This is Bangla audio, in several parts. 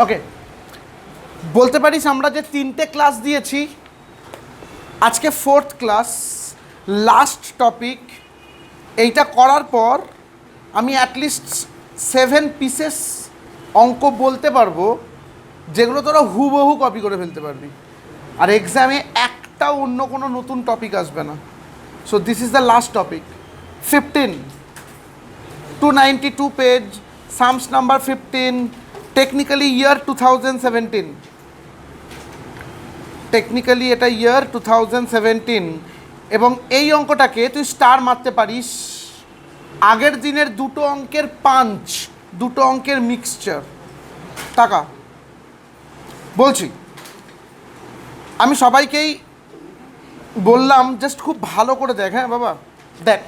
ওকে, বলতে পারিস আমরা যে 3টে ক্লাস দিয়েছি, আজকে 4th ক্লাস, লাস্ট টপিক। এইটা করার পর আমি অ্যাটলিস্ট 7 পিসেস অঙ্ক বলতে পারবো, যেগুলো তোরা হুবহু কপি করে ফেলতে পারবি, আর এক্সামে একটাও অন্য কোনো নতুন টপিক আসবে না। So this is the last topic. 15, 292 page, sums number 15, technically year 2017, technically এটা ইয়ার 2017। এবং এই অঙ্কটাকে তুই স্টার মারতে পারিস। আগের দিনের দুটো অঙ্কের পাঞ্চ, দুটো অঙ্কের মিক্সচার। টাকা বলছি, আমি সবাইকেই বললাম জাস্ট খুব ভালো করে দেখ। হ্যাঁ বাবা, দেখ,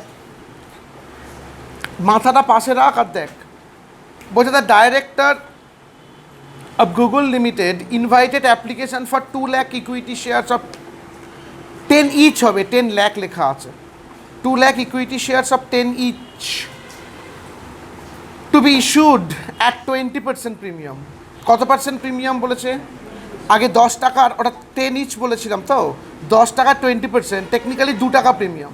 মাথাটা পাশে রাখ আর দেখ। বলছে the director of Google Limited invited application for 2 lakh equity shares of 10 each হবে, 10 lakh লেখা আছে, 2 lakh equity shares of 10 each to be issued at 20% premium। কত পার্সেন্ট প্রিমিয়াম বলেছে? আগে 10 টাকার, ওটা 10 ইচ বলেছিলাম তো, 10 টাকা 20%, টেকনিক্যালি 2 টাকা premium.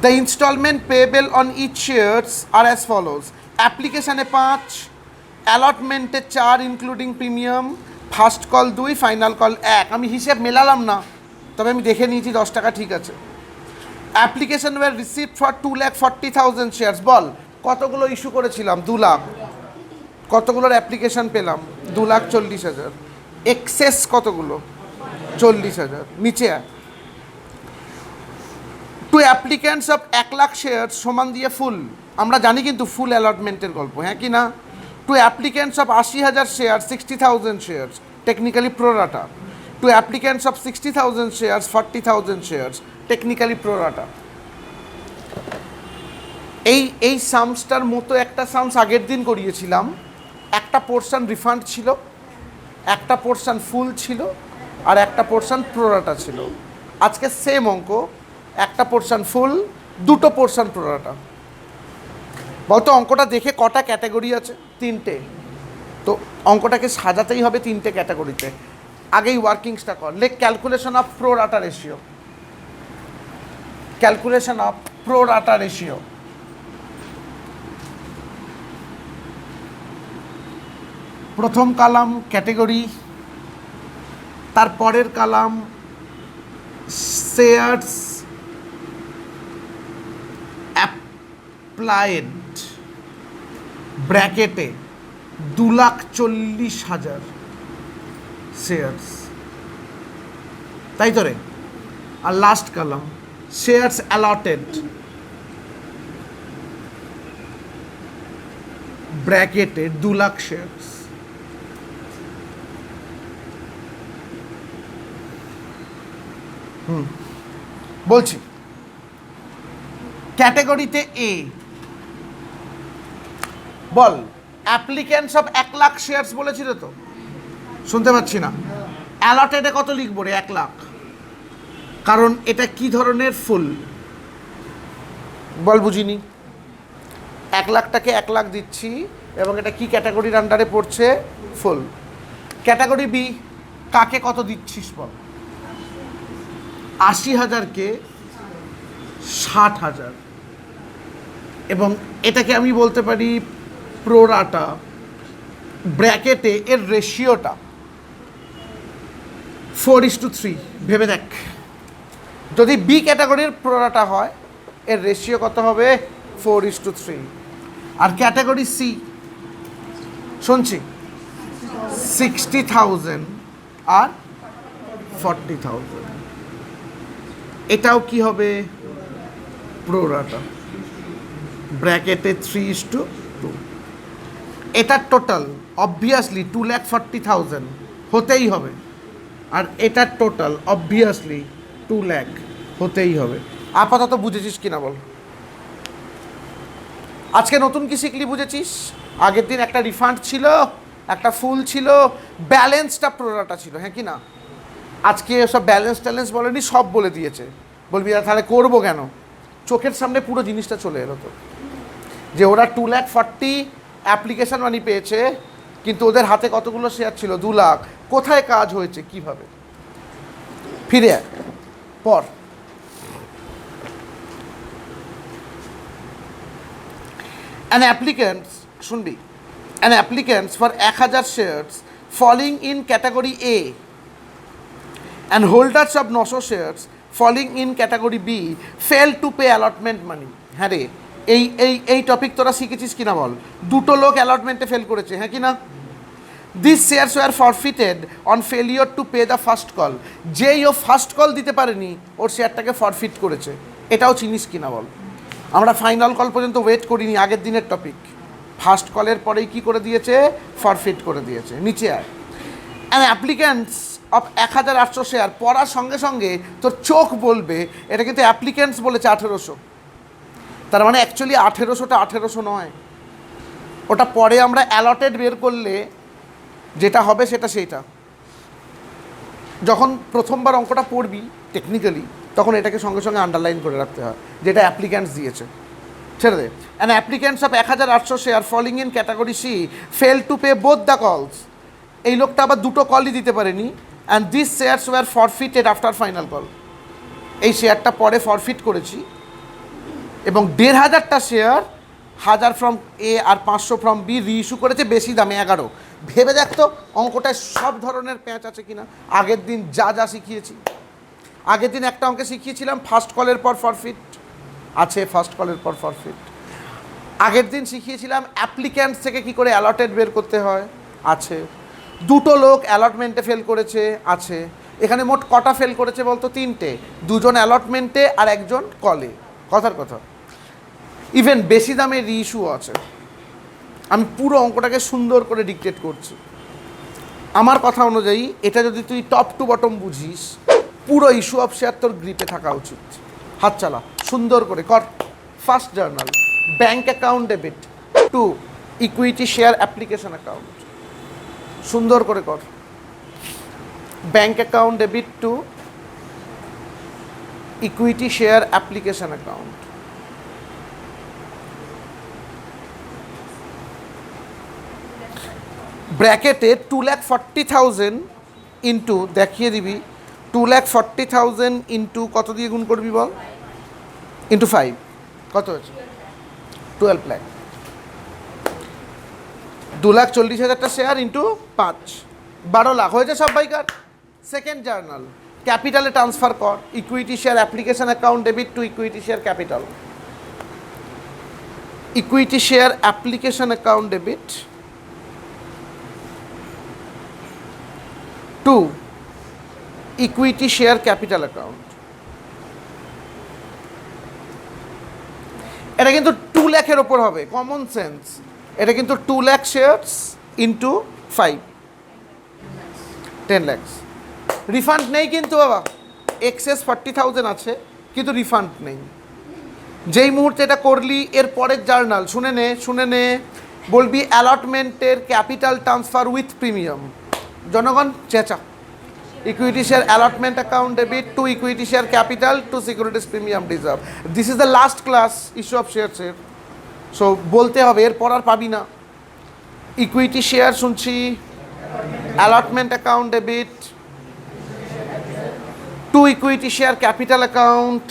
The instalment payable on each shares are as follows. অ্যাপ্লিকেশানে 5, অ্যালটমেন্টে 4 including premium, first call 2, final call 1। আমি হিসেব মেলালাম না, তবে আমি দেখে নিয়েছি 10 টাকা ঠিক আছে। Application were received for 2,40,000 shares. বল কতগুলো ইস্যু করেছিলাম? 2 লাখ। কতগুলোর অ্যাপ্লিকেশন পেলাম? 2,40,000। এক্সেস কতগুলো? 40,000। নিচে to applicants of 1 lakh share সমান দিয়ে ফুল। আমরা জানি কিন্তু ফুল অ্যালটমেন্টের গল্প, হ্যাঁ কি না? Two applicants of 80,000 share 60,000 shares, technically pro rata. Two applicants of 60,000 shares 40,000 shares, technically pro rata. এই সামসটার মতো একটা সামস আগের দিন করিয়েছিলাম। একটা পোর্শন রিফান্ড ছিল, একটা পোর্শন ফুল ছিল, আর একটা পোর্শন প্রোরাটা ছিল। আজকে সেম অঙ্ক, একটা পোর্শন ফুল, দুটো পোর্শন প্রোরাটা। বলতো অঙ্কটা দেখে কটা ক্যাটাগরি আছে? 3টে। তো অঙ্কটাকে সাজাতেই হবে 3টে ক্যাটাগরিতে। আগেই ওয়ার্কিংসটা কর। লেখ calculation of pro rata ratio. Calculation of pro rata ratio. প্রথম কালাম ক্যাটেগরি, তারপরের কালাম শেয়ার্স অ্যাপ্লাইড, ব্র্যাকেটে 2,40,000 শেয়ার্স, তাই তো রে? আর লাস্ট কালাম শেয়ার্স অ্যালটেড, ব্র্যাকেটে 2 লাখ শেয়ার্স। বলছি ক্যাটাগরিতে এ, বল অ্যাপ্লিক্যান্টস অফ 1 লাখ শেয়ার্স বলেছিল তো? শুনতে পাচ্ছি না। অ্যালটেডে কত লিখবো রে? 1 লাখ। কারণ এটা কি ধরনের ফুল বল, বুঝিনি। 1 লাখটাকে 1 লাখ দিচ্ছি, এবং এটা কি ক্যাটাগরির আন্ডারে পড়ছে? ফুল। ক্যাটাগরি বি, কাকে কত দিচ্ছিস বল? 80,000কে 60,000, এবং এটাকে আমি বলতে পারি প্রোরাটা। ব্র্যাকেটে এর রেশিওটা 4:3। ভেবে দেখ, যদি বি ক্যাটাগরির প্রোরাটা হয় এর রেশিও কত হবে? 4:3। আর ক্যাটাগরি সি, শুনছি 60,000 আর 40,000, এটাও কি হবে? প্রোরাটা। ব্র্যাকেটে 3:2। এটা টোটাল অবভিয়াসলি 2,40,000 হতেই হবে, আর এটা টোটাল অবভিয়াসলি 2 লাখ হতেই হবে। আপাতত বুঝেছিস কিনা বল? আজকে নতুন কি শিখলি বুঝেছিস? আগের দিন একটা রিফান্ড ছিল, একটা ফুল ছিল, ব্যালেন্সটা প্রোরাটা ছিল, হ্যাঁ কি না? আজকে সব ব্যালেন্স ট্যালেন্স বলেনি, সব বলে দিয়েছে। বলবি তাহলে করবো কেন? চোখের সামনে পুরো জিনিসটা চলে এলো তো, যে ওরা 2,40,000 অ্যাপ্লিকেশন মানি পেয়েছে, কিন্তু ওদের হাতে কতগুলো শেয়ার ছিল? 2 লাখ। কোথায় কাজ হয়েছে, কিভাবে? ফিরে আয়, পর। An applicant, শুনবি, an applicant for 1000 shares falling in category A and holders of 900 shares falling in category B failed to pay allotment money. হ্যাঁ রে, এই টপিক তোরা শিখেছিস কিনা বল? দুটো লোক অ্যালটমেন্টে ফেল করেছে, হ্যাঁ কি না? This shares were forfeited on failure to pay the first call. যেই ও ফার্স্ট কল দিতে পারেনি, ওর শেয়ারটাকে ফরফিট করেছে। এটাও চিনিস কিনা বল? আমরা ফাইনাল কল পর্যন্ত ওয়েট করিনি, আগের দিনের টপিক। ফার্স্ট কলের পরেই কি করে দিয়েছে? ফরফিট করে দিয়েছে। নিচে আয়। অ্যান অ্যাপ্লিক্যান্টস অফ 1800 শেয়ার, পড়ার সঙ্গে সঙ্গে তোর চোখ বলবে এটা কিন্তু অ্যাপ্লিক্যান্টস বলেছে 1800, তার মানে অ্যাকচুয়ালি 1800টা 1800 নয়, ওটা পরে আমরা অ্যালটেড বের করলে যেটা হবে সেইটা। যখন প্রথমবার অঙ্কটা পড়বি টেকনিক্যালি, তখন এটাকে সঙ্গে সঙ্গে আন্ডারলাইন করে রাখতে হয়, যেটা অ্যাপ্লিক্যান্টস দিয়েছে। ছেড়ে দে। An applicants of 1800 share falling in category C fail to pay both the calls. এই লোকটা আবার দুটো কলই দিতে পারেনি। And this shares were forfeited after final call. এই শেয়ারটা পরে ফরফিট করেছি, এবং 1500টা শেয়ার, 1000 ফ্রম এ আর 500 ফ্রম বি রিইস্যু করেছে বেশি দামে 11। ভেবে দেখতো অঙ্কটায় সব ধরনের প্যাঁচ আছে কিনা। আগের দিন যা শিখিয়েছি, আগের দিন একটা অঙ্কে শিখিয়েছিলাম ফার্স্ট কলের পর ফরফিট আছে, ফার্স্ট কলের পর ফরফিট। আগের দিন শিখিয়েছিলাম অ্যাপ্লিক্যান্টস থেকে কি করে অ্যালটেড বের করতে হয়, আছে। দুটো লোক অ্যালটমেন্টে ফেল করেছে, আছে। এখানে মোট কটা ফেল করেছে বলতো? 3টে, 2জন অ্যালটমেন্টে আর 1জন কলে। কথার কথা, ইভেন বেশি দামে রিইস্যু আছে। আমি পুরো অঙ্কটাকে সুন্দর করে ডিকটেট করছি। আমার কথা অনুযায়ী এটা যদি তুই টপ টু বটম বুঝিস, পুরো ইস্যু অফ শেয়ার তোর গ্রিপে থাকা উচিত। হাত চালা, সুন্দর করে কর। First journal, bank account debit to equity share application account, সুন্দর করে কর। Bank account debit to equity share application account. ব্র্যাকেটে 2,40,000 ইন্টু, দেখিয়ে দিবি, 2,40,000 ইন্টু কত দিয়ে গুণ করবি বল? ইন্টু 5, কত হয়েছে? 12 লাখ। 2,40,000টা শেয়ার ইন্টু 5, 12 লাখ হয়েছে সব বাইকার। সেকেন্ড জার্নাল, ক্যাপিটালে ট্রান্সফার কর। Equity share application account debit to equity share capital. Equity share application account debit to equity share capital account. এটা কিন্তু 2 লাখের ওপর হবে, কমন সেন্স। এটা কিন্তু 2 lakh shares into 5, 10 lakh. Refund নেই কিন্তু বাবা, এক্সেস 40,000 আছে কিন্তু রিফান্ড নেই। যেই মুহূর্তে এটা করলি, এর পরের জার্নাল শুনে নে, বলবি অ্যালটমেন্টের ক্যাপিটাল ট্রান্সফার উইথ প্রিমিয়াম। জনগণ চেঁচা। Equity share allotment account debit to equity share capital to securities premium reserve. This is the last class issue of শেয়ারসের, সো বলতে হবে, এরপর আর পাবি না। ইকুইটি শেয়ার শুনছি, allotment account debit to equity share capital account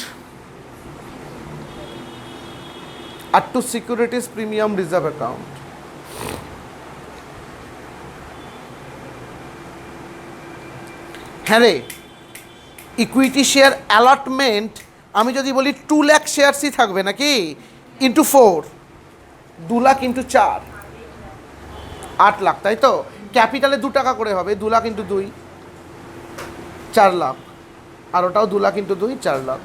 আর to securities premium reserve account. হ্যাঁ রে, ইকুইটি শেয়ার অ্যালটমেন্ট আমি যদি বলি 2 লাখ শেয়ারসই থাকবে নাকি, ইন্টু 4, 2 লাখ ইন্টু 4, 8 লাখ, তাই তো? ক্যাপিটালে 2 টাকা করে হবে, 2 লাখ ইন্টু 2, 4 লাখ। আর ওটাও 2 লাখ ইন্টু 2, 4 লাখ।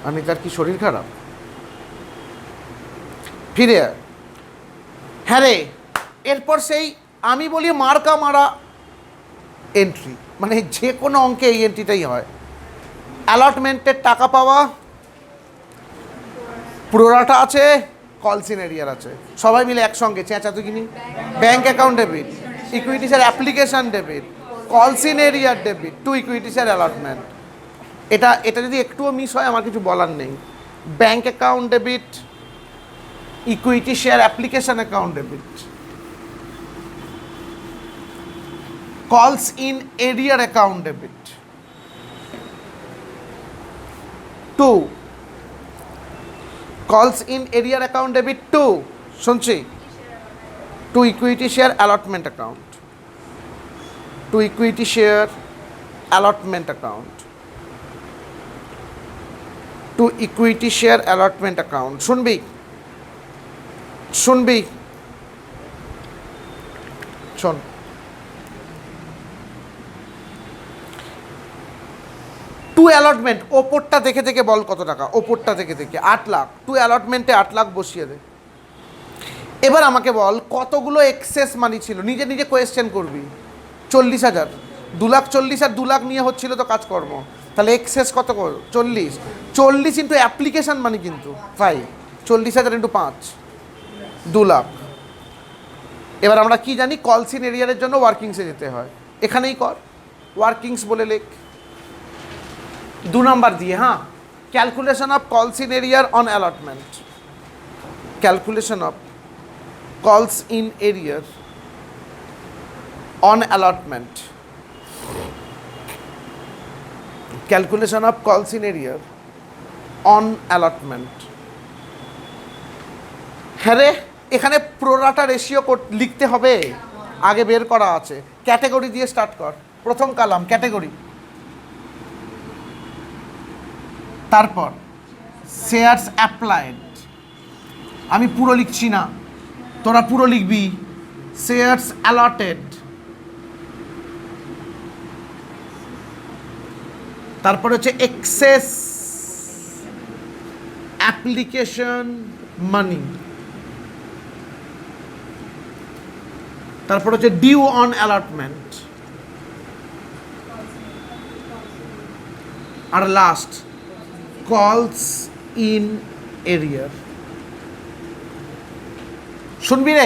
আমি তার কি শরীর খারাপ? ফিরে আয়। হ্যাঁ রে, এরপর সেই আমি বলি মার্কা মারা এন্ট্রি, মানে যে কোনো অঙ্কে এই এন্ট্রিটাই হয়। অ্যালটমেন্টের টাকা পাওয়া, প্রোরাটা আছে, কলসিন এরিয়ার আছে, সবাই মিলে একসঙ্গে চেঁচা তুই কিনি। Bank account debit, equity share application debit, calls in arrear debit to equity share allotment. এটা যদি একটুও মিস হয় আমার কিছু বলার নেই। Bank account debit equity share application account debit, calls in arrear account debit, 2 calls in arrear account debit 2 শুনছি, 2 equity share allotment account, 2 equity share allotment account, 2 equity share allotment account. শুনবি শুনবি শোন, টু অ্যালটমেন্ট ওপরটা দেখে দেখে বল কত টাকা, ওপরটা দেখে দেখে 8 লাখ, টু অ্যালটমেন্টে 8 লাখ বসিয়ে দে। এবার আমাকে বল কতগুলো এক্সেস মানি ছিল, নিজে নিজে কোয়েশ্চেন করবি। 40,000, 2,40,000 আর 2 লাখ নিয়ে হচ্ছিল তো কাজকর্ম, তাহলে এক্সেস কত কর 40 ইন্টু অ্যাপ্লিকেশান মানি কিন্তু 5, 40,000 ইন্টু 5 2 লাখ। এবার আমরা কি জানি, কলস ইন এরিয়ারের জন্য ওয়ার্কিংসে যেতে হয়, এখানেই কর ওয়ার্কিংস বলে লেখ 2 নাম্বার দিয়ে। হ্যাঁ, ক্যালকুলেশন অফ কলস ইন এরিয়ার অন অ্যালটমেন্ট, ক্যালকুলেশন অফ কলস ইন এরিয়ার অন অ্যালটমেন্ট, ক্যালকুলেশন অফ কলস ইন এরিয়ার অন অ্যালটমেন্ট। হ্যাঁ রে, এখানে প্রোরাটা রেশিও লিখতে হবে, আগে বের করা আছে। ক্যাটেগরি দিয়ে স্টার্ট কর, প্রথম কালাম ক্যাটেগরি, তারপর শেয়ারস অ্যাপ্লাইড, আমি পুরো লিখছি না, তোরা পুরো লিখবি। শেয়ারস অ্যালটেড, তারপর হচ্ছে এক্সেস অ্যাপ্লিকেশন মানি, তারপর হচ্ছে ডিউ অন অ্যালটমেন্ট, আর লাস্ট কলস ইন এরিয়ার। শুনবি রে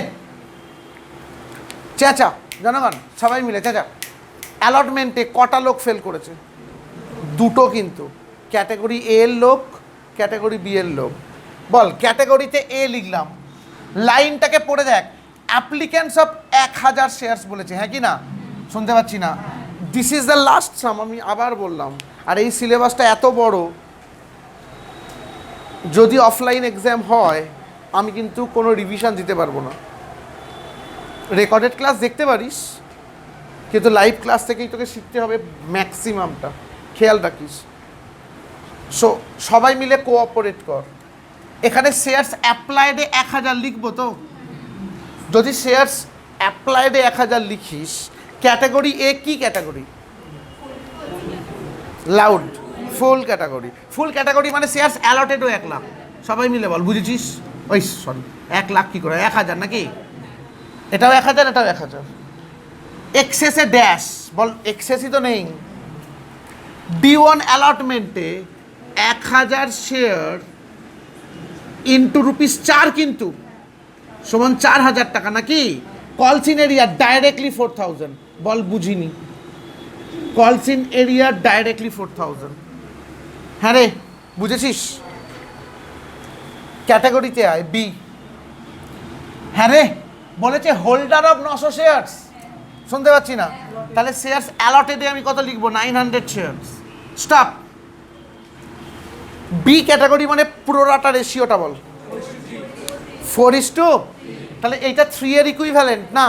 চেঁচা, জনগণ সবাই মিলে চেঁচা। অ্যালটমেন্টে কটা লোক ফেল করেছে? 2টো কিন্তু, ক্যাটাগরি এ এর লোক, ক্যাটাগরি বি এর লোক। বল, ক্যাটাগরিতে এ লিখলাম, লাইনটাকে পড়ে দেখ, অ্যাপ্লিক্যান্টস অফ 1000 শেয়ারস বলেছে, হ্যাঁ কি না? শুনতে পাচ্ছি না? দিস ইজ দ্য লাস্ট সাম, আমি আবার বললাম। আর এই সিলেবাসটা এত বড়, যদি অফলাইন এক্সাম হয় আমি কিন্তু কোনো রিভিশন দিতে পারবো না। রেকর্ডেড ক্লাস দেখতে পারিস, কিন্তু লাইভ ক্লাস থেকেই তোকে শিখতে হবে ম্যাক্সিমামটা, খেয়াল রাখিস। সো সবাই মিলে কোঅপারেট কর। এখানে শেয়ারস অ্যাপ্লাইডে 1000 লিখবো তো, যদি শেয়ারস অ্যাপ্লাইডে 1000 লিখিস, ক্যাটাগরি এ কি ক্যাটাগরি? লাউড, ফুল ক্যাটাগরি। ফুল ক্যাটাগরি মানে শেয়ারস অ্যালটেডও 1 লাখ। সবাই মিলে বল, বুঝেছিস? ওই সরি, 1 লাখ কী করে, 1000 নাকি? এটাও 1000, এটাও 1000। এক্সেসে ড্যাশ, বল এক্সেসই তো নেই। D1 অ্যালটমেন্টে 1000 শেয়ার ইন্টু ₹4 কিন্তু সমান 4000 টাকা নাকি? কলস ইন এরিয়া ডাইরেক্টলি 4000, বল বুঝিনি। কলস ইন এরিয়া ডাইরেক্টলি 4000। হ্যাঁ রে, বুঝেছিস? ক্যাটাগরিতে আয় বি। হ্যাঁ রে, বলেছে হোল্ডার অফ 900 শেয়ারস, শুনতে পাচ্ছি না? তাহলে শেয়ারস অ্যালটেডে আমি কত লিখবো? 900 শেয়ারস। স্টপ। বি ক্যাটাগরি মানে প্রোরাটা রেশিওটা বল, 4:2। তাহলে এইটা 3 এর ইকুইভ্যালেন্ট না,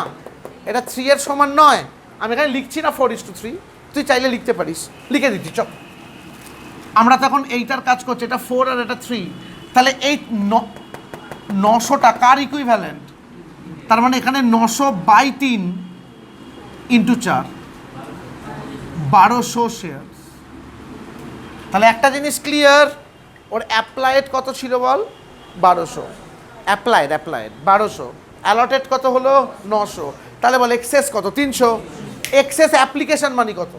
এটা 3 এর সমান নয়। আমি এখানে লিখছি না 4:3, তুই চাইলে লিখতে পারিস, লিখে দিচ্ছি চল। আমরা তখন এইটার কাজ করছি, এটা 4 আর এটা 3, তাহলে এই 900 টাকার ইকুইভ্যালেন্ট, তার মানে এখানে 900/3 ইন্টু 4, 1200 শেয়ার। তাহলে একটা জিনিস ক্লিয়ার, ওর অ্যাপ্লাইড কত ছিল বল? 1200। অ্যাপ্লাইড 1200, অ্যালটেড কত হলো? 900। তাহলে বল এক্সেস কত? 300। এক্সেস অ্যাপ্লিকেশন মানি কত?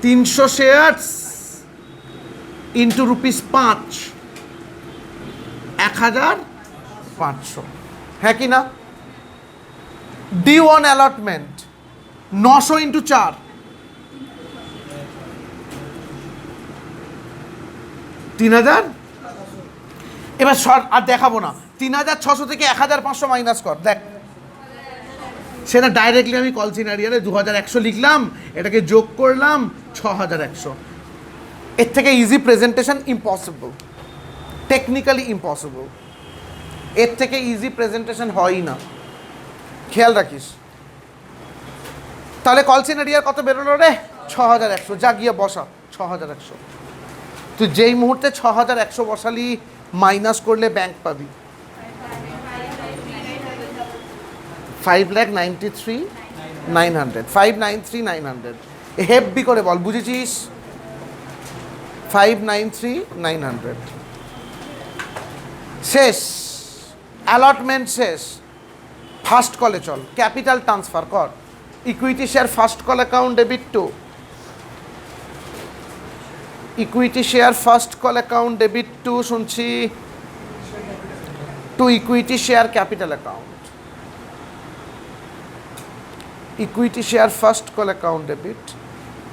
300 শেয়ারস ইন্টু ₹5, 1500, হ্যাঁ কি না? D1 allotment 900 into 4, 3000। এবার আর দেখাবো না, 3600 থেকে 1500 মাইনাস কর, দেখ সেটা ডাইরেক্টলি আমি কল সিনারিয়ারে 2100 লিখলাম, এটাকে যোগ করলাম 6100। এর থেকে easy presentation impossible, technically impossible, এর থেকে ইজি প্রেজেন্টেশন হয়ই না, খেয়াল রাখিস। তাহলে কল সিনারিয়ার কত বেরোলো রে? 6100। যা গিয়ে বসা 6100। তুই যেই মুহূর্তে 6100 বসালি মাইনাস করলে ব্যাংক পাবি 5,93,900, 5,93,900। হেভি করে বল, বুঝেছিস? 5,93,900। শেষ, অ্যালটমেন্ট শেষ, ফার্স্ট কলে চল, ক্যাপিটাল ট্রান্সফার কর। Equity share first call account debit to, equity share first call account debit to, শুনছি, to equity share capital account, equity share first call account debit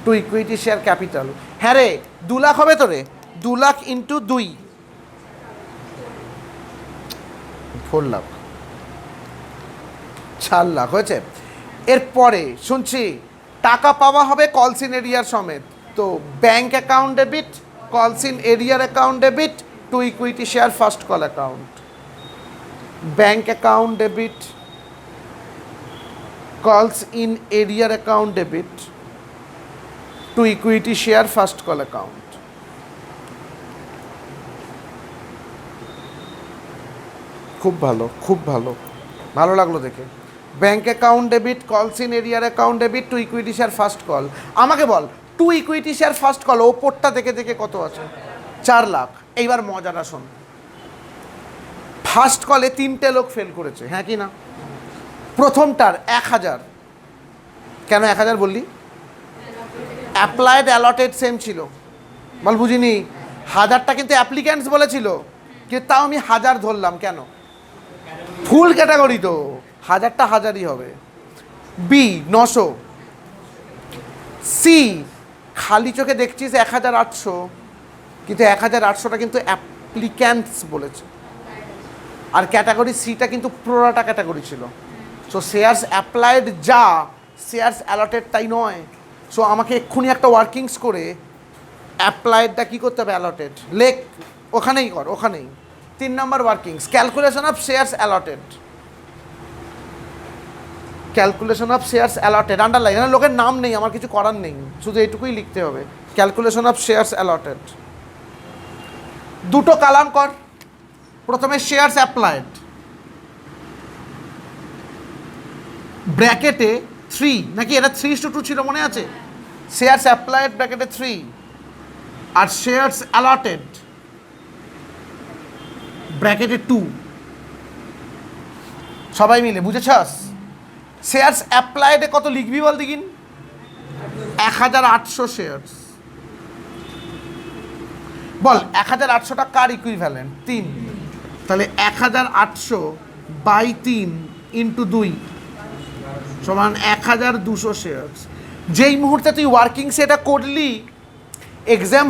to equity share capital. হ্যাঁ রে, 2 লাখ হবে তো রে, 2 লাখ ইন্টু 2, 4 লাখ, 4 লাখ হয়েছে। এরপরে শুনছি টাকা পাওয়া হবে কলসিন এরিয়ার সমেত, তো bank account debit, calls in arrear account debit to equity share first call account, bank account debit, calls in arrear account debit to equity share first call account. খুব ভালো, খুব ভালো, ভালো লাগলো দেখে। Bank account debit, calls in arrear account debit to equity share first call. আমাকে বল, to equity share first call ওপরটা দেখে দেখে কত আছে? 4 লাখ। এইবার মজাটা শোন, ফার্স্ট কলে 3টে লোক ফেল করেছে, হ্যাঁ কি না? প্রথমটার 1000, কেন 1000 বললি? অ্যাপ্লাইড অ্যালটেড সেম ছিল, বল বুঝিনি। 1000টা কিন্তু অ্যাপ্লিক্যান্টস বলেছিল, কিন্তু তাও আমি 1000 ধরলাম, কেন? ফুল ক্যাটাগরি তো 1000টা 1000ই হবে। বি 900, সি খালি চোখে দেখছিস 1800, কিন্তু 1800টা কিন্তু অ্যাপ্লিক্যান্টস বলেছে, আর ক্যাটাগরি সিটা কিন্তু প্রোরাটা ক্যাটাগরি ছিল। সো শেয়ার্স অ্যাপ্লাইড যা, শেয়ার্স অ্যালটেড তাই নয়। সো আমাকে এক্ষুনি একটা ওয়ার্কিংস করে অ্যাপ্লাইডটা কী করতে হবে? অ্যালটেড লেখ, ওখানেই কর, ওখানেই 3 number workings, calculation of shares allotted, calculation of shares allotted, underline, এখানে লোকের নাম নেই, আমার কিছু করার নেই, শুধু এইটুকুই লিখতে হবে, ক্যালকুলেশন অফ শেয়ার্স অ্যালটেড। 2টো কালাম কর, প্রথমে শেয়ার্স অ্যাপ্লাইড, ব্র্যাকেটে 3, নাকি এটা 3:2 ছিল মনে আছে? শেয়ার্স অ্যাপ্লাইড ব্র্যাকেটে 3, আর শেয়ার্স অ্যালটেড ব্র্যাকেটে 2, সবাই মিলে বুঝেছস? শেয়ার্স অ্যাপ্লাইডে কত লিখবি বল দেখিন? 1800 শেয়ার্স। বল 1800টা কার ইকুইভ্যালেন্ট? 3, তাহলে 1800 বাই 3 ইন্টু 2 সমান 1200 শেয়ার্স। যেই মুহূর্তে তুই ওয়ার্কিংস এটা করলি, এক্সাম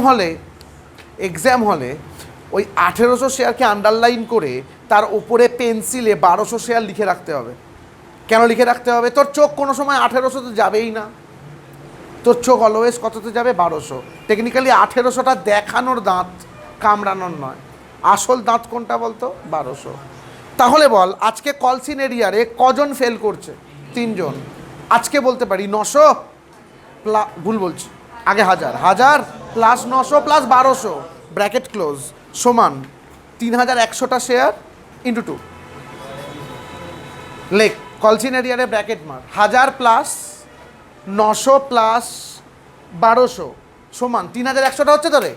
হলে ওই 1800 শেয়ারকে আন্ডারলাইন করে তার ওপরে পেন্সিলে 1200 শেয়ার লিখে রাখতে হবে। কেন লিখে রাখতে হবে? তোর চোখ কোনো সময় 1800 তো যাবেই না, তোর চোখ অলওয়েজ কততে যাবে? 1200। টেকনিক্যালি 1800টা দেখানোর দাঁত, কামড়ানোর নয়। আসল দাঁত কোনটা বলতো? 1200। তাহলে বল আজকে কলসিন এরিয়ারে কজন ফেল করছে? 3 জন। আজকে বলতে পারি 900 ভুল বলছি, আগে 1000 প্লাস 900 প্লাস 1200 ব্র্যাকেট ক্লোজ সমান 3100টা শেয়ার ইন্টু 2। লেখ কলসিন এরিয়ারে ব্র্যাকেট মার, 1000 প্লাস 900 প্লাস 1200 সমান 3100টা হচ্ছে তো রে,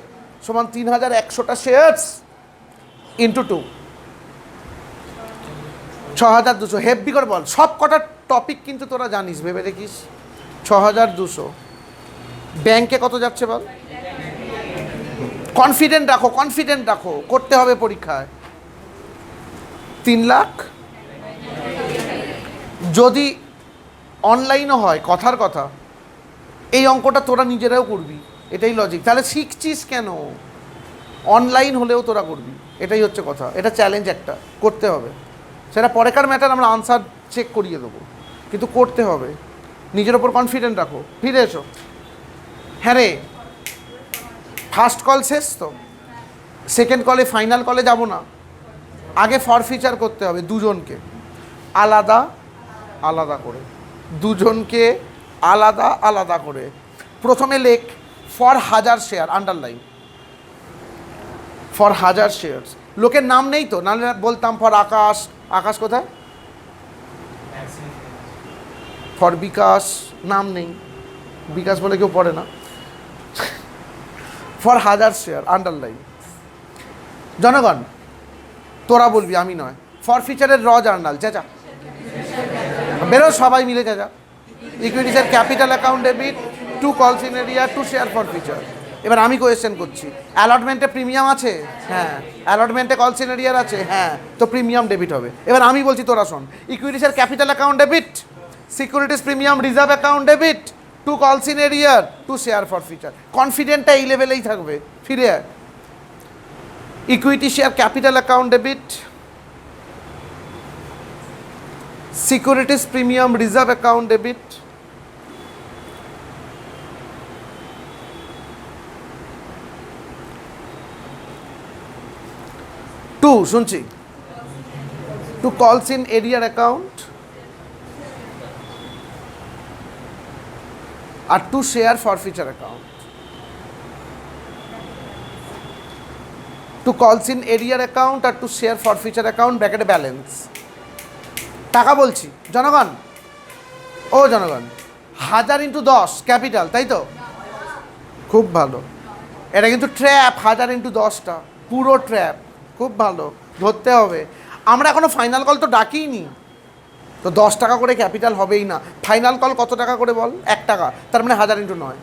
সমান 3100টা শেয়ার্স ইন্টু 2, 6200। হেভি করে বল, সব কটা টপিক কিন্তু তোরা জানিস, ভেবে দেখিস। 6200 ব্যাংকে কত যাচ্ছে বল? কনফিডেন্ট রাখো, করতে হবে পরীক্ষায়। 3 লাখ। যদি অনলাইনও হয়, কথার কথা, এই অঙ্কটা তোরা নিজেরাও করবি, এটাই লজিক। তাহলে শিখছিস কেন? অনলাইন হলেও তোরা করবি, এটাই হচ্ছে কথা। এটা চ্যালেঞ্জ একটা, করতে হবে। সেটা পরেকার ম্যাটার, আমরা আনসার চেক করিয়ে দেবো, কিন্তু করতে হবে। নিজের ওপর কনফিডেন্ট রাখো। ফিরে এসো। হ্যাঁ রে, ফার্স্ট কল শেষ তো, সেকেন্ড কলে ফাইনাল কলে যাব না। আগে ফরফিচার করতে হবে দুজনকে আলাদা আলাদা করে, দুজনকে আলাদা আলাদা করে। প্রথমে লেখ for 1000 share, underline for 1000 share. লোকের নাম নেই তো, নাহলে বলতাম ফর আকাশ। আকাশ কোথায়? ফর বিকাশ, নাম নেই, বিকাশ বলে কেউ পড়ে না। For 1000 share, underline. জনগণ তোরা বলবি, আমি নয়। ফর ফিচারের র জার্নাল, চেঁচা বেরো সবাই মিলে, চেঁচা। ইকুইটিসের capital account debit, to calls in arrear, to share for feature. এবার আমি কোয়েশ্চেন করছি, অ্যালটমেন্টে প্রিমিয়াম আছে? হ্যাঁ। অ্যালটমেন্টে কলস ইন এরিয়ার আছে? হ্যাঁ। তো প্রিমিয়াম ডেবিট হবে। এবার আমি বলছি, তোরা শোন। ইকুইটিসের capital account debit, securities premium reserve account debit, to calls in arrear, to share forfeiture. কনফিডেন্টটা এই লেভেলেই থাকবে। ফিরে আয়। Equity share capital account debit, securities premium reserve account debit, to শুনছি, to calls in arrear account, আর to share forfeiture account. To calls in arrear account আর to share forfeiture account, ব্র্যাকেটে ব্যালেন্স। টাকা বলছি জনগণ, ও জনগণ, 1000 ইন্টু 10 ক্যাপিটাল, তাই তো? খুব ভালো। এটা কিন্তু ট্র্যাপ, 1000 ইন্টু 10টা পুরো ট্র্যাপ। খুব ভালো, ধরতে হবে। আমরা এখনো ফাইনাল কল তো ডাকিনি, তো 10 টাকা করে ক্যাপিটাল হবেই না। ফাইনাল কল কত টাকা করে বল? 1 টাকা। তার মানে 1000 ইন্টু 9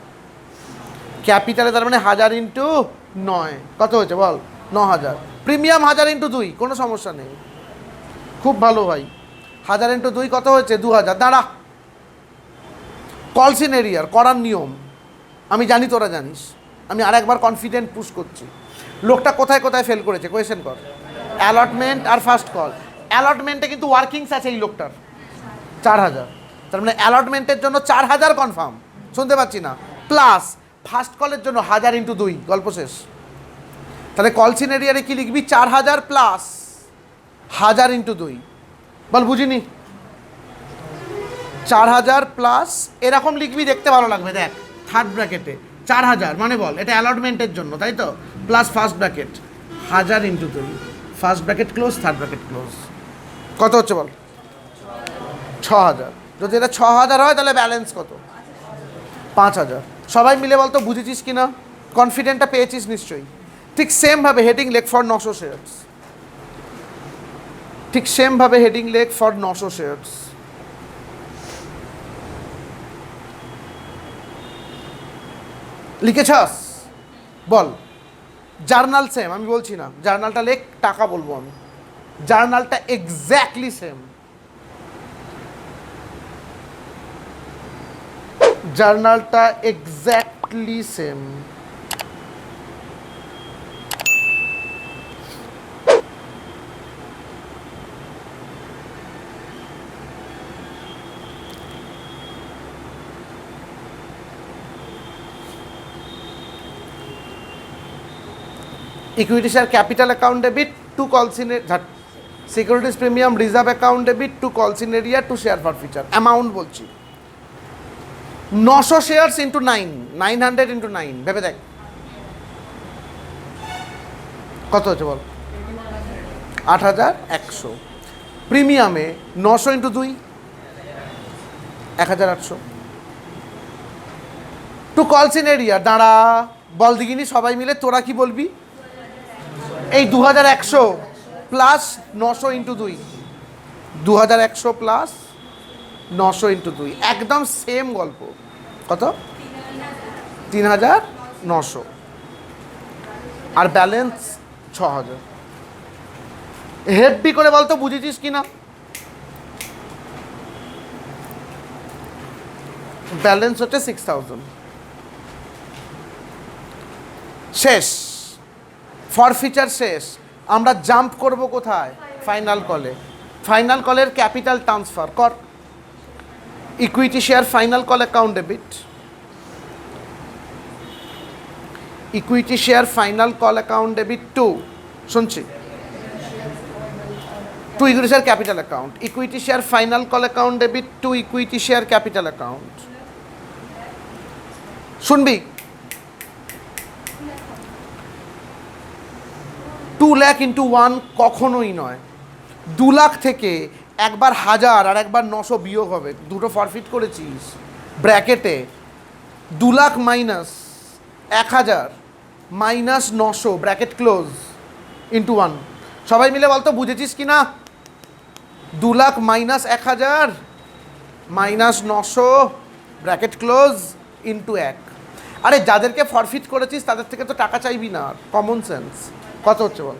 ক্যাপিটালে, তার মানে 1000 ইন্টু 9 কত হয়েছে বল? 9000। প্রিমিয়াম 1000 ইন্টু 2, কোনো সমস্যা নেই। খুব ভালো ভাই। 1000 ইন্টু 2 কত হয়েছে? 2000। দাঁড়া, কলস ইন এরিয়ার করার নিয়ম আমি জানি, তোরা জানিস। আমি আরেকবার কনফিডেন্ট পুশ করছি। লোকটা কোথায় কোথায় ফেল করেছে কোয়েশ্চেন কর। অ্যালটমেন্ট আর ফার্স্ট কল। অ্যালটমেন্টে কিন্তু ওয়ার্কিংস আছে এই লোকটার 4000, তার মানে অ্যালটমেন্টের জন্য 4000 কনফার্ম। শুনতে পাচ্ছি না? প্লাস ফার্স্ট কলের জন্য 1000 ইন্টু 2, গল্প শেষ। তাহলে কলস ইন এরিয়ারে কি লিখবি? 4000 প্লাস 1000 ইন্টু 2। বল বুঝিনি? 4000 প্লাস এরকম লিখবি, দেখতে ভালো লাগবে। দেখ, থার্ড ব্র্যাকেটে 4000 মানে বল এটা অ্যালটমেন্টের জন্য, তাই তো? Plus first bracket 1000 into 2, first bracket close, third bracket close. কত হচ্ছে বল? 6000। যদি এটা 6000 হয় তাহলে ব্যালেন্স কত? 5000। সবাই মিলে বলতো বুঝেছিস কি না? কনফিডেন্টটা পেয়েছিস নিশ্চয়ই। ঠিক সেমভাবে হেডিং লেখ ফর 900 শেয়ার্স, ঠিক সেমভাবে হেডিং লেখ ফর 900 শেয়ার্স। লিখেছাস? বল। জার্নাল সেম, আমি বলছি না। জার্নালটা লেখ, টাকা বলবো আমি। জার্নালটা এক্স্যাক্টলি সেম। জার্নালটা exactly same. Equity share capital account debit, to calls in securities premium reserve account debit, to calls in arrear, to share forfeiture. Amount বলছি 900 শেয়ার্স ইন্টু 9, 900 ইন্টু 9, ভেবে দেখ কত হচ্ছে বল? 8100। প্রিমিয়ামে 900 into 2, 1800। Two calls in area, দাঁড়া বল দিগিনি সবাই মিলে, তোরা কি বলবি? এই 2100 প্লাস 900 ইন্টু 2, 2100 প্লাস 900 ইন্টু 2, একদম সেম গল্প। কত? 3900। আর ব্যালেন্স 6000। হেভি করে বলতো বুঝেছিস কি না? ব্যালেন্স হচ্ছে 6000। শেষ। ফরফিচার শেষ, আমরা জাম্প করব কোথায়? ফাইনাল কলে। ফাইনাল কলের ক্যাপিটাল ট্রান্সফার কর। Equity share final call account debit, equity share final call account debit to, শুনছি, to equity share capital account, equity share final call account debit to equity share capital account. শুনবি? 2 লাখ ইন্টু 1 কখনোই নয়। 2 লাখ থেকে একবার 1000 আর একবার 900 বিয়োগ হবে, দুটো ফরফিট করেছিস ব্র্যাকেটে। 2 lakh minus 1000 minus 900 bracket close into 1। সবাই মিলে বলতো বুঝেছিস কি না? 2 lakh minus 1000 minus 900 bracket close into 1। আরে যাদেরকে ফরফিট করেছিস তাদের থেকে তো টাকা চাইবি না, কমন সেন্স। কত হচ্ছে বল?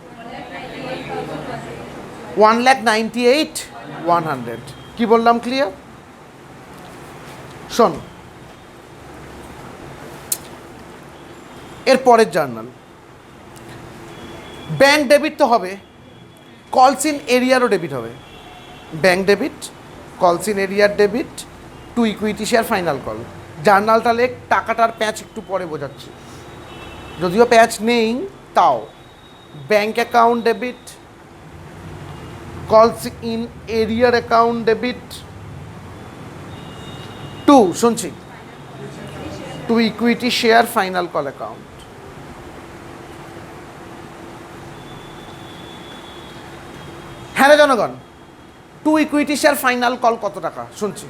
1,98,100। কি বললাম? ক্লিয়ার? শোন, এর পরের জার্নাল ব্যাংক ডেবিট তো হবে, কলস ইন এরিয়ারও ডেবিট হবে। Bank debit, calls in arrear debit to equity share final call. জার্নালটা লেখ, টাকাটার প্যাচ একটু পরে বোঝাচ্ছি, যদিও প্যাচ নেই তাও। Bank account debit, calls in arrear account debit to, শুনছি, to equity share final call account. হ্যাঁ রে জনগণ, two equity share final call কত টাকা? শুনছি,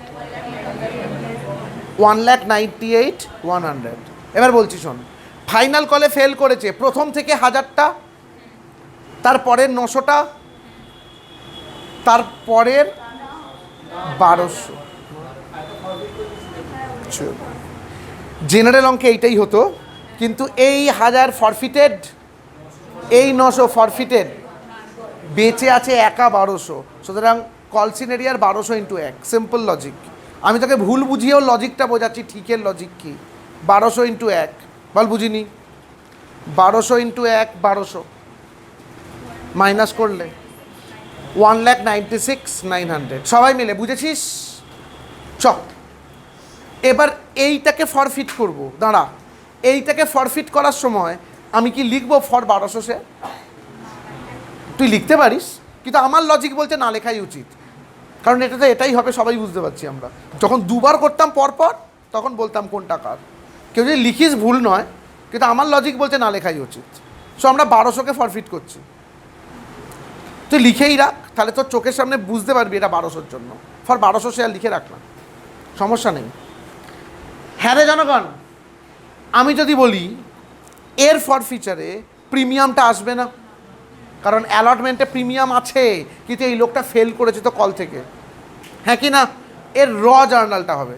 1,98,100। এবার বলছি শোন, ফাইনাল কলে ফেল করেছে প্রথম থেকে 1000টা, তারপরের 900টা, তারপরের 1200। জেনারেল অঙ্কে এইটাই হতো, কিন্তু এই 1000 ফরফিটেড, এই 900 ফরফিটেড, বেঁচে আছে একা 1200। সুতরাং কলসিন এরিয়ার 1200 ইন্টু 1, সিম্পল লজিক। আমি তোকে ভুল বুঝিয়েও লজিকটা বোঝাচ্ছি, ঠিকের লজিক কি। 1200 ইন্টু 1 বল, বুঝিনি? 1200 ইন্টু 1 1200, মাইনাস করলে 1,96,900। সবাই মিলে বুঝেছিস? চ এবার এইটাকে ফরফিট করব। দাঁড়া, এইটাকে ফরফিট করার সময় আমি কি লিখবো? ফর 1200 সে তুই লিখতে পারিস, কিন্তু আমার লজিক বলছে না লেখাই উচিত, কারণ এটাতে এটাই হবে, সবাই বুঝতে পারছি। আমরা যখন দুবার করতাম পরপর তখন বলতাম কোন টাকার। কেউ যদি লিখিস ভুল নয়, কিন্তু আমার লজিক বলছে না লেখাই উচিত। সো আমরা 1200কে ফরফিট করছি। তুই লিখেই রাখ, তাহলে তোর চোখের সামনে বুঝতে পারবি এটা 1200-র জন্য। ফর 1200 শেয়ার লিখে রাখলাম, সমস্যা নেই। হ্যাঁ রে জনগণ, আমি যদি বলি এর ফরফিচারে প্রিমিয়ামটা আসবে না, কারণ অ্যালটমেন্টে প্রিমিয়াম আছে, কিন্তু এই লোকটা ফেল করেছে তো কল থেকে, হ্যাঁ কি না? এর র জার্নালটা হবে।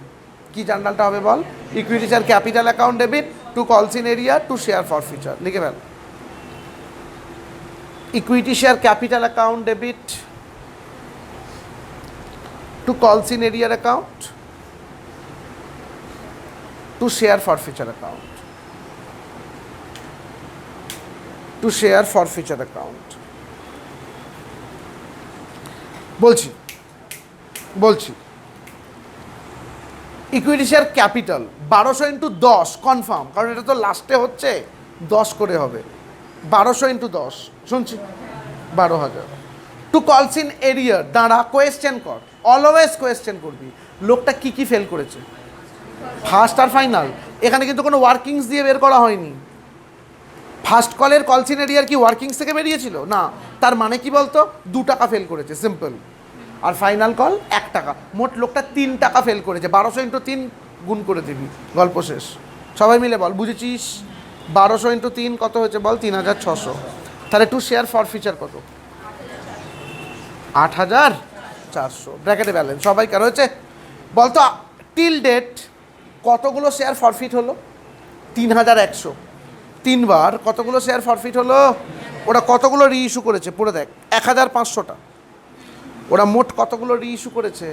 কি জার্নালটা হবে বল? Equity share capital account debit to calls in arrear to share forfeiture. লিখে ফেল, equity share capital account debit to calls in arrear account to share forfeiture account, to share forfeiture account. বলছি equity share capital 1200 into 10 confirm, কারণ এটা তো লাস্টে হচ্ছে, 10 করে হবে। 1200 ইন্টু 10, শুনছি, 12,000। টু কলস ইন এরিয়ার, দাঁড়া, কোয়েশ্চেন কর, অলওয়েজ কোয়েশ্চেন করবি। লোকটা কি কি ফেল করেছে, ফার্স্ট আর ফাইনাল। এখানে কিন্তু কোনো ওয়ার্কিংস দিয়ে বের করা হয়নি। ফার্স্ট কলের কলসিন এরিয়ার কি ওয়ার্কিংস থেকে বেরিয়েছিল না? তার মানে কি বলতো? 2 টাকা ফেল করেছে, সিম্পল। আর ফাইনাল কল 1 টাকা, মোট লোকটা 3 টাকা ফেল করেছে। 1200 ইন্টু 3 গুণ করে দিবি, গল্প শেষ। সবাই মিলে বল, বুঝেছিস? 1200 ইন্টু 3 কত হয়েছে বল? 3,600। তাহলে টু শেয়ার ফরফিচার কত? 8,400। ব্র্যাকেটে ব্যালেন্স সবাইকার হয়েছে? বলতো টিল ডেট কতগুলো শেয়ার ফরফিট হলো? 3,100। 3 বার কতগুলো শেয়ার ফরফিট হলো? ওরা কতগুলো রিইস্যু করেছে পড়ে দেখ, 1,500টা। ওরা মোট কতগুলো রিইস্যু করেছে?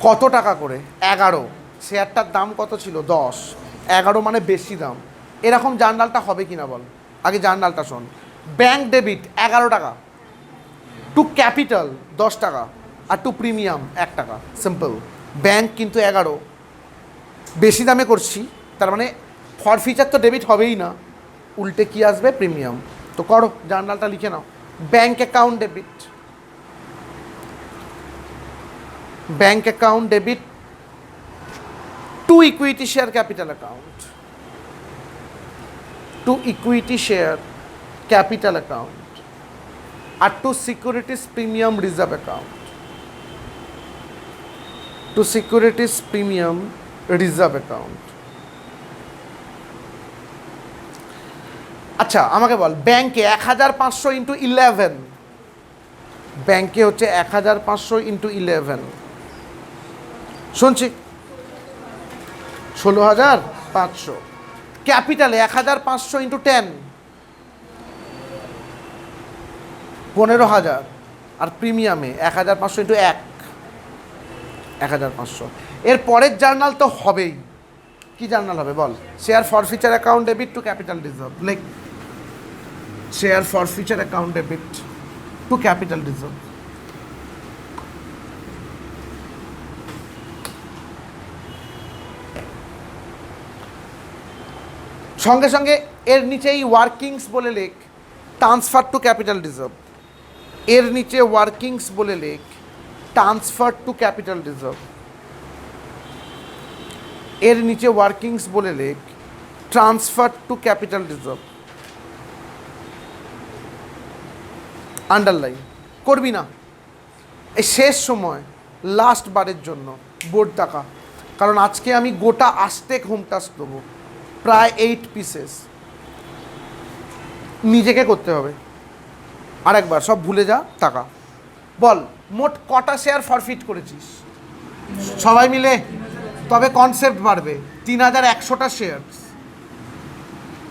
কত টাকা করে? 11। শেয়ারটার দাম কত ছিল? 10। 11 মানে বেশি দাম। এরকম জার্নালটা হবে কিনা বল? আগে জার্নালটা শোন। ব্যাংক ডেবিট 11 টাকা, টু ক্যাপিটাল 10 টাকা, আর টু প্রিমিয়াম 1 টাকা। সিম্পল। ব্যাংক কিন্তু 11, বেশি দামে করছি, তার মানে ফর ফিচার তো ডেবিট হবেই না, উল্টে কি আসবে? প্রিমিয়াম। তো করো, জার্নালটা লিখে নাও। Bank account debit, bank account debit to equity share capital account, to equity share capital account, আর to securities premium reserve account, to securities premium reserve account. আচ্ছা আমাকে বল, ব্যাংকে 1500 ইন্টু 11, ব্যাংকে হচ্ছে 1500 ইন্টু 11, শুনছি 16,500। ক্যাপিটালে 1500 ইন্টু 10, 15,000, আর প্রিমিয়ামে 1500 ইন্টু 1, 1500। এর পরের জার্নাল তো হবেই। কি জার্নাল হবে বল? Share forfeiture account debit to capital reserve, like share forfeiture account debit to capital reserve. সঙ্গে সঙ্গে এর নিচেই ওয়ার্কিংস বলে লেখ ট্রান্সফার টু ক্যাপিটাল রিজার্ভ, এর নিচে ওয়ার্কিংস বলে লেখ ট্রান্সফার টু ক্যাপিটাল রিজার্ভ, এর নিচে ওয়ার্কিংস বলে লেখ transfer to capital reserve. Underline করবি না, এই শেষ সময় লাস্ট বারের জন্য বোর্ড টাকা, কারণ আজকে আমি গোটা আস্টেক হোম টাস্ক দেবো, প্রায় 8 পিসেস, নিজেকে করতে হবে। আরেকবার সব ভুলে যা, টাকা বল মোট কটা শেয়ার ফরফিট করেছিস সবাই মিলে? তবে কনসেপ্ট বাড়বে। 3100টা শেয়ার,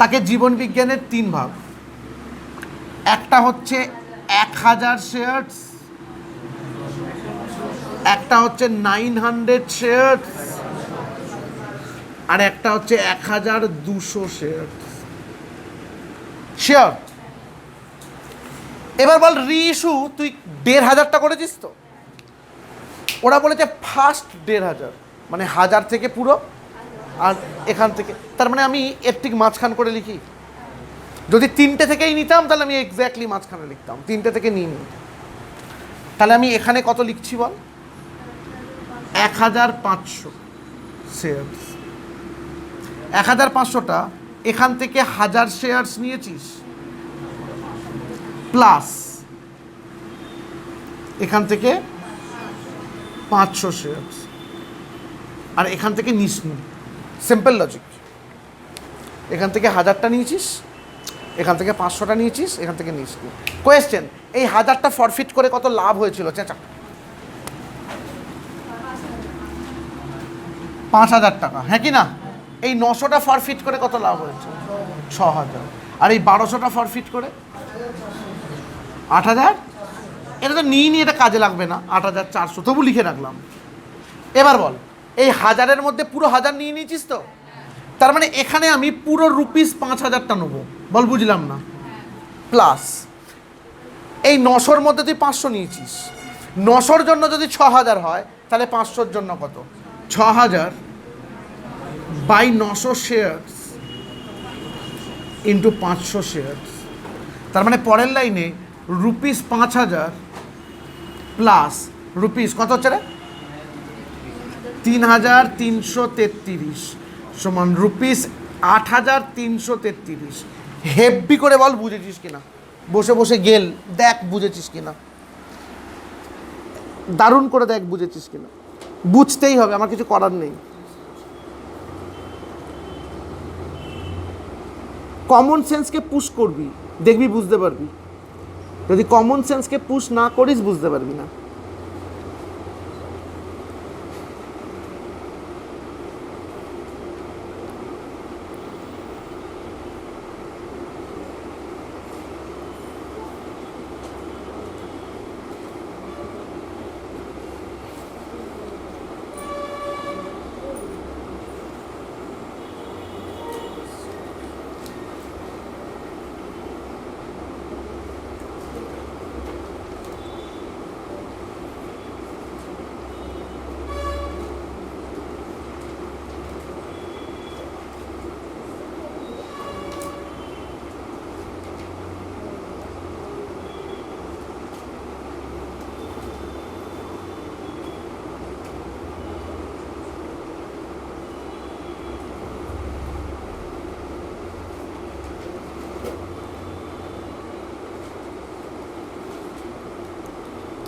তাকে জীবন বিজ্ঞানের 3 ভাগ, একটা হচ্ছে 1000 শেয়ার্স, একটা হচ্ছে 900 শেয়ার্স, আর একটা হচ্ছে 1200 শেয়ার। শেয়ার এবার বল রিইস্যু তুই 1500টা করেছিস তো? ওরা বলেছে ফার্স্ট 1500, মানে 1000 থেকে পুরো, আর এখান থেকে, তার মানে আমি এর ঠিক মাঝখান করে লিখি। যদি 3টে থেকেই নিতাম তাহলে আমি এক্স্যাক্টলি মাঝখানে লিখতাম, 3টে থেকে নিই নি। তাহলে আমি এখানে কত লিখছি বল? 1500 শেয়ার। 1500টা এখান থেকে 1000 শেয়ার্স নিয়েছিস, প্লাস এখান থেকে 500 শেয়ার্স, আর এখান থেকে নিস নি। Simple logic. এখান থেকে 1000টা নিয়েছিস, এখান থেকে 500টা নিয়েছিস, এখান থেকে নিস নি। কোয়েশ্চেন, এই 1000টা ফরফিট করে কত লাভ হয়েছিল? চেঁচা। 5000 টাকা, হ্যাঁ কি না? এই 900টা ফরফিট করে কত লাভ হয়েছে? 6000। আর এই 1200টা ফরফিট করে 8000। এটা তো নিয়ে এটা কাজে লাগবে না, 8400, তবু লিখে রাখলাম। এবার বল, এই 1000-এর মধ্যে পুরো 1000 নিয়ে নিয়েছিস তো? তার মানে এখানে আমি পুরো রুপিস 5000টা নেবো, বল বুঝলাম না? প্লাস এই 900-র মধ্যে তুই 500 নিয়েছিস, 900-র জন্য যদি 6000 হয়, তাহলে 500-র জন্য কত? 6000 বাই 900 শেয়ার্স ইন্টু 500 শেয়ার্স। তার মানে পরের লাইনে রুপিস 5000 প্লাস রুপিস কত হচ্ছে রে? 3333 সমান রুপিস 8333। হেব্বি করে বল বুঝেছিস কিনা? বসে বসে গেল দেখ বুঝেছিস কিনা, দারুণ করে দেখ বুঝেছিস কিনা। বুঝতেই হবে, আমার কিছু করার নেই। কমন সেন্সকে পুশ করবি, দেখবি বুঝতে পারবি। যদি কমন সেন্সকে পুশ না করিস বুঝতে পারবি না।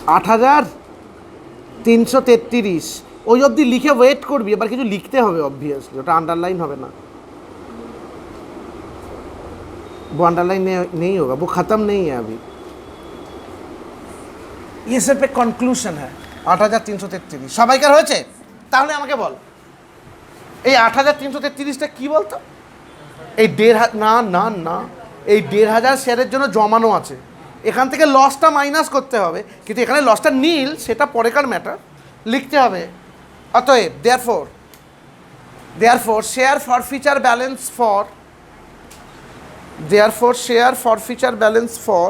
8,333, ওই অবধি লিখে ওয়েট করবি, এবার কিছু লিখতে হবে অবভিয়াসলি, ওটা আন্ডারলাইন হবে না। वो अंडरलाइन नहीं होगा, वो ख़त्म नहीं है अभी, ये सिर्फ एक কনক্লুশন है। 8,333 সবাইকার হয়েছে? তাহলে আমাকে বল এই 8,333টা কি বলতো? এই 1,500 না না না, এই 1,500 শেয়ারের জন্য জমানো আছে, এখান থেকে লসটা মাইনাস করতে হবে, কিন্তু এখানে লসটা নীল, সেটা পরেকার ম্যাটার, লিখতে হবে। অতএব therefore share forfeiture balance for share forfeiture balance for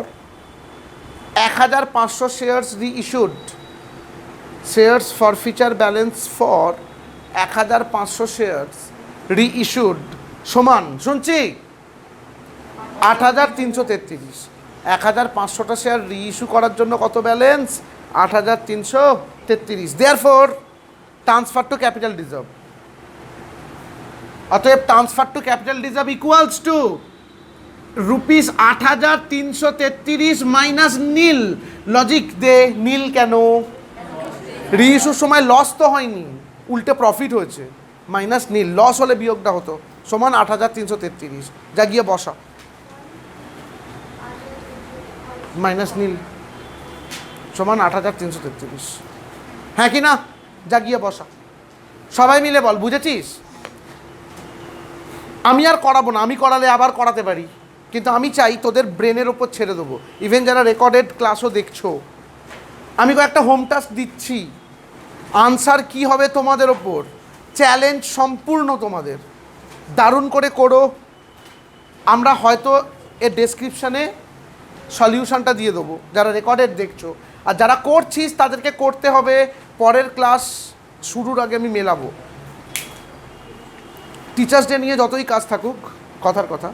1,500 shares reissued, shares forfeiture balance for 1,500 shares reissued সমান, শুনছি 8,333, 1,500টা শেয়ার রিইস্যু করার জন্য কত balance? 8,333। Therefore transfer to capital reserve, অতএব transfer to capital reserve equals to rupees 8,333 minus nil. Logic দে, নীল কেন? রিইস্যুর সময় লস তো হয়নি, উল্টে প্রফিট হয়েছে, মাইনাস নীল, লস হলে বিয়োগটা হতো, সমান 8,333। যা গিয়ে বসা, মাইনাস নীল সমান 8,333, হ্যাঁ কি না? যা গিয়ে বসা, সবাই মিলে বল, বুঝেছিস? আমি আর করাবো না, আমি করালে আবার করাতে পারি, কিন্তু আমি চাই তোদের ব্রেনের ওপর ছেড়ে দেবো। ইভেন যারা রেকর্ডেড ক্লাসও দেখছো, আমি কয়েকটা হোম টাস্ক দিচ্ছি, আনসার কি হবে তোমাদের ওপর, চ্যালেঞ্জ সম্পূর্ণ তোমাদের, দারুণ করে করো। আমরা হয়তো এর ডেসক্রিপশানে সলিউশনটা দিয়ে দেবো যারা রেকর্ডেড দেখছো, আর যারা করছিস তাদেরকে করতে হবে, পরের ক্লাস শুরুর আগে আমি মেলাবো। টিচার্স ডে নিয়ে যতই কাজ থাকুক, কথার কথা,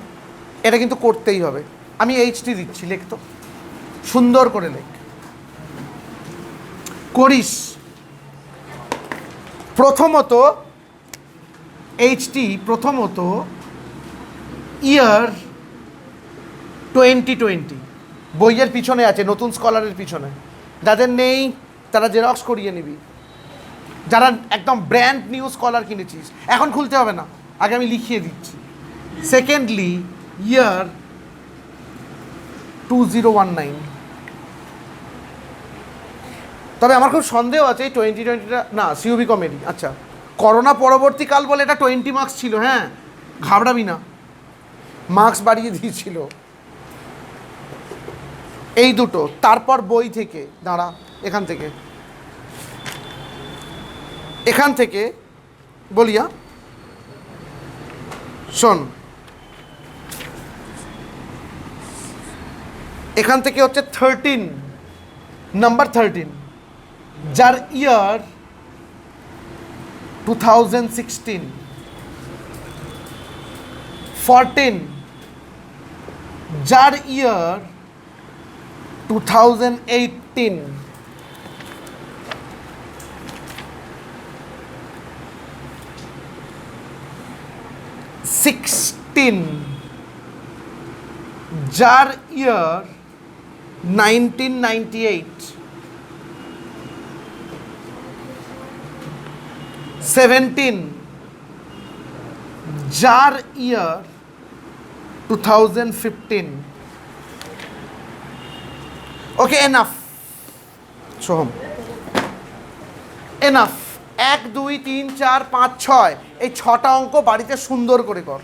এটা কিন্তু করতেই হবে। আমি এইচটি দিচ্ছি, লেখ তো, সুন্দর করে লেখ, করিস। প্রথমত এইচটি, প্রথমত ইয়ার 2020 বইয়ের পিছনে আছে, নতুন স্কলারের পিছনে, যাদের নেই তারা জেরক্স করিয়ে নিবি। যারা একদম ব্র্যান্ড নিউ স্কলার কিনেছিস, এখন খুলতে হবে না, আগে আমি লিখিয়ে দিচ্ছি। সেকেন্ডলি ইয়ার 2019, তবে আমার খুব সন্দেহ আছে এই 2020টা না, সিউবি কমেডি, আচ্ছা করোনা পরবর্তীকাল বলে এটা 20 মার্কস ছিল, হ্যাঁ ঘাবড়াবি না, মার্কস বাড়িয়ে দিয়েছিল। এই দুটো, তারপর বই থেকে দাঁড়া, এখান থেকে বলিয়া শোন, এখান থেকে হচ্ছে 13, নাম্বার 13, যার ইয়ার 2016, 14 যার ইয়ার 2018, 16 যার ইয়ার 1998, 17 যার ইয়ার 2015। ওকে, এনাফ সোহম, এনাফ। 1 2 3 4 5 6, এই 6টা অঙ্ক বাড়িতে সুন্দর করে কর।